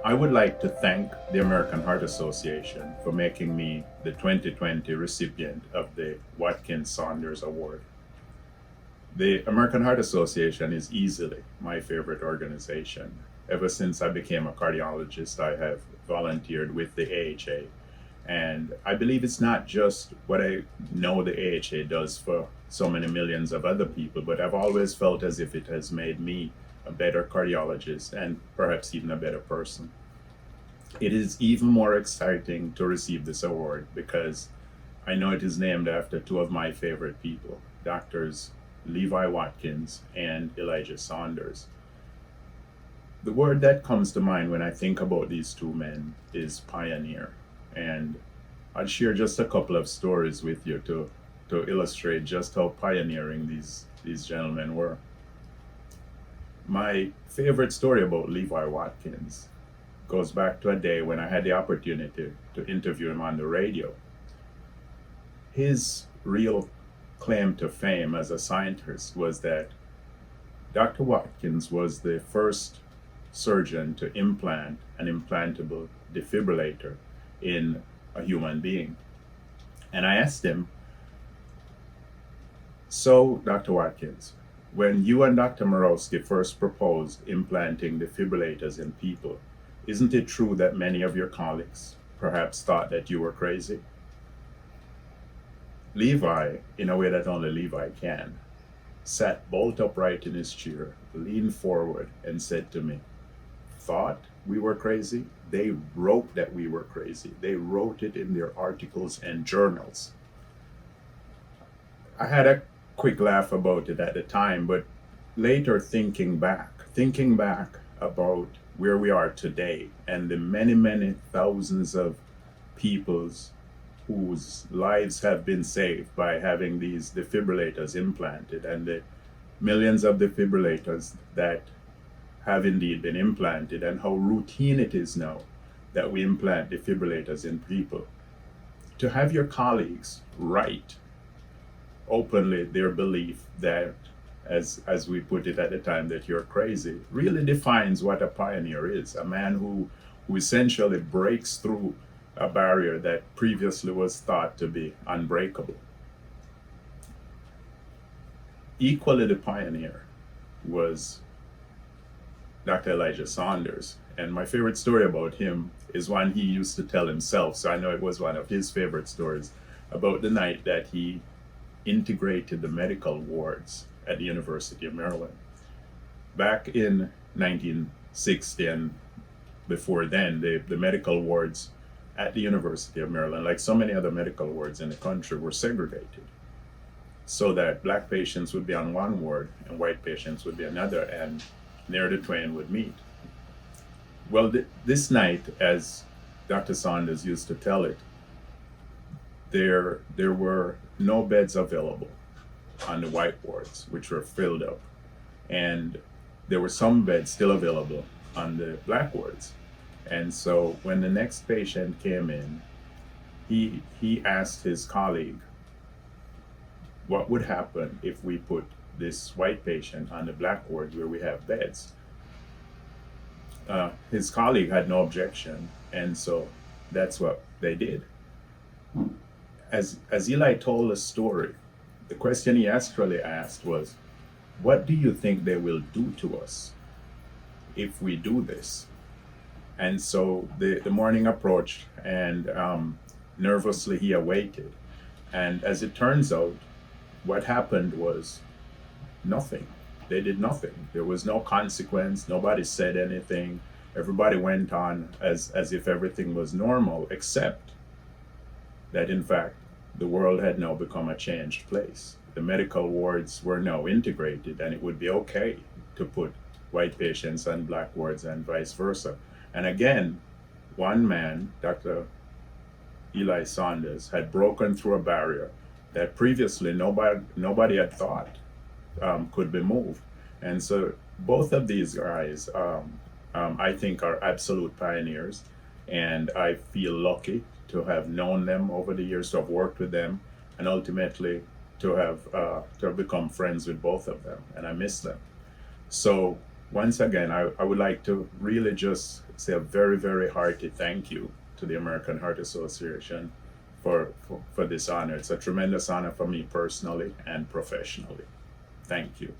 I would like to thank the American Heart Association for making me the 2020 recipient of the Watkins Saunders Award. The American Heart Association is easily my favorite organization. Ever since I became a cardiologist, I have volunteered with the AHA. And I believe it's not just what I know the AHA does for so many millions of other people, but I've always felt as if it has made me a better cardiologist and perhaps even a better person. It is even more exciting to receive this award because I know it is named after two of my favorite people, Doctors Levi Watkins and Elijah Saunders. The word that comes to mind when I think about these two men is pioneer. And I'll share just a couple of stories with you to illustrate just how pioneering these gentlemen were. My favorite story about Levi Watkins goes back to a day when I had the opportunity to interview him on the radio. His real claim to fame as a scientist was that Dr. Watkins was the first surgeon to implant an implantable defibrillator in a human being. And I asked him, so, Dr. Watkins, when you and Dr. Morowski first proposed implanting defibrillators in people, isn't it true that many of your colleagues perhaps thought that you were crazy? Levi, in a way that only Levi can, sat bolt upright in his chair, leaned forward, and said to me, thought we were crazy? They wrote that we were crazy. They wrote it in their articles and journals. I had a quick laugh about it at the time, but later thinking back about where we are today and the many, many thousands of peoples whose lives have been saved by having these defibrillators implanted and the millions of defibrillators that have indeed been implanted and how routine it is now that we implant defibrillators in people. To have your colleagues write openly their belief that, as we put it at the time, that you're crazy, really defines what a pioneer is. A man who essentially breaks through a barrier that previously was thought to be unbreakable. Equally the pioneer was Dr. Elijah Saunders. And my favorite story about him is one he used to tell himself. So I know it was one of his favorite stories about the night that he integrated the medical wards at the University of Maryland. Back in 1960 and before then, the medical wards at the University of Maryland, like so many other medical wards in the country, were segregated so that black patients would be on one ward and white patients would be another, and near the twain would meet. Well, this night, as Dr. Saunders used to tell it, there were no beds available on the white wards, which were filled up, and there were some beds still available on the black wards. And so when the next patient came in, he asked his colleague, what would happen if we put this white patient on the black ward where we have beds? His colleague had no objection, and so that's what they did. As Eli told the story, the question he actually asked was, what do you think they will do to us if we do this? And so the morning approached, and nervously he awaited. And as it turns out, what happened was nothing. They did nothing. There was no consequence. Nobody said anything. Everybody went on as if everything was normal, except that in fact the world had now become a changed place. The medical wards were now integrated, and it would be okay to put white patients on black wards and vice versa. And again, one man, Dr. Eli Saunders, had broken through a barrier that previously nobody had thought could be moved. And so both of these guys, I think, are absolute pioneers, and I feel lucky to have known them over the years, to have worked with them, and ultimately to have become friends with both of them. And I miss them. So once again, I would like to really just say a very, very hearty thank you to the American Heart Association for this honor. It's a tremendous honor for me personally and professionally. Thank you.